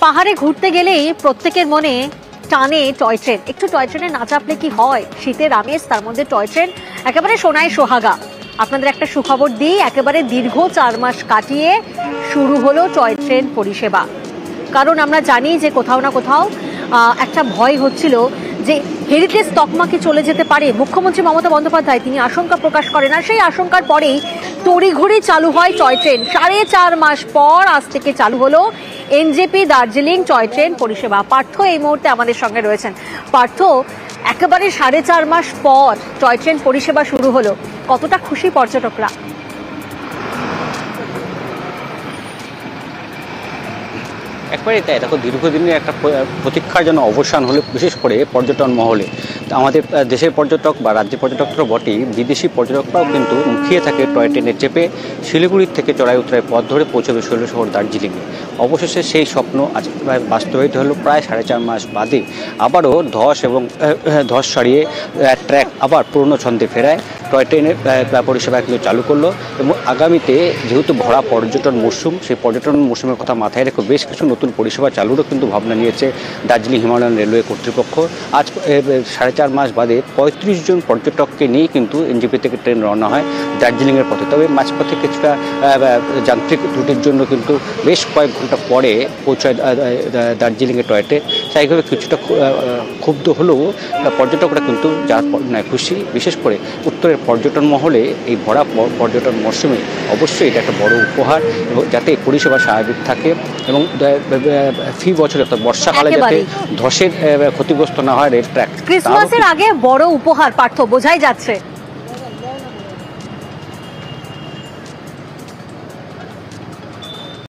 পাহাড়ে ঘুরতে গেলেই প্রত্যেকের মনে টানে টয় ট্রেন। একটু টয় ট্রেনে না চাপলে কি হয়? শীতের আমেজ, তার মধ্যে টয় ট্রেন একেবারে সোনায় সোহাগা। আপনাদের একটা সুখবর দিই, একেবারে দীর্ঘ 4 মাস কাটিয়ে শুরু হলো টয় ট্রেন পরিষেবা। কারণ আমরা জানি যে কোথাও না কোথাও একটা ভয় হচ্ছিল যে হেরিটেজ তকমা কি চলে যেতে পারে। মুখ্যমন্ত্রী মমতা বন্দ্যোপাধ্যায় তিনি আশঙ্কা প্রকাশ করেন, আর সেই আশঙ্কার পরেই তড়িঘড়ি চালু হয় টয় ট্রেন। 4.5 মাস পর আজ থেকে চালু হলো এনজেপি দার্জিলিং টয় ট্রেন পরিষেবা। পার্থ এই মুহূর্তে আমাদের সঙ্গে রয়েছেন। পার্থ, একেবারে 4.5 মাস পর টয় ট্রেন পরিষেবা শুরু হলো, কতটা খুশি পর্যটকরা? একবারে তাই। দেখো, দীর্ঘদিনের একটা প্রতীক্ষার জন্য অবসান হলে, বিশেষ করে পর্যটন মহলে। আমাদের দেশের পর্যটক বা রাজ্যের পর্যটক তো বটেই, বিদেশি পর্যটকরাও কিন্তু মুখিয়ে থাকে টয় ট্রেনে চেপে শিলিগুড়ির থেকে চড়াই উতরাই পথ ধরে পৌঁছবে শৈলশহর দার্জিলিংয়ে। অবশেষে সেই স্বপ্ন আজ বাস্তবায়িত হলো প্রায় 4.5 মাস বাদে। আবারও ধস সারিয়ে ট্র্যাক আবার পুরনো ছন্দে ফেরায় টয় ট্রেনের পরিষেবা কিন্তু চালু করলো। এবং আগামীতে যেহেতু ভরা পর্যটন মরশুম, সেই পর্যটন মরশুমের কথা মাথায় রেখে বেশ কিছু নতুন পরিষেবা চালুরও কিন্তু ভাবনা নিয়েছে দার্জিলিং হিমালয়ান রেলওয়ে কর্তৃপক্ষ। আজ 4.5 মাস বাদে 35 জন পর্যটককে নিয়ে কিন্তু এনজেপি থেকে ট্রেন রওনা হয় দার্জিলিংয়ের পথে। তবে মাঝপথে কিছুটা যান্ত্রিক ত্রুটির জন্য কিন্তু বেশ কয়েক ঘন্টা পরে পৌঁছায় দার্জিলিংয়ের টয় ট্রেন। সেইভাবে কিছুটা ক্ষুব্ধ হলেও পর্যটকরা কিন্তু যার খুশি। বিশেষ করে উত্তরের পর্যটন মহলে এই ভরা পর্যটন মরশুমে অবশ্যই এটা একটা বড় উপহার, এবং যাতে পরিষেবা স্বাভাবিক থাকে এবং ফি বছরে অর্থাৎ বর্ষাকালে যাতে ধসের ক্ষতিগ্রস্ত না হয় রেল ট্র্যাক। ক্রিসমাসের আগে বড় উপহার পার্থ, বোঝাই যাচ্ছে।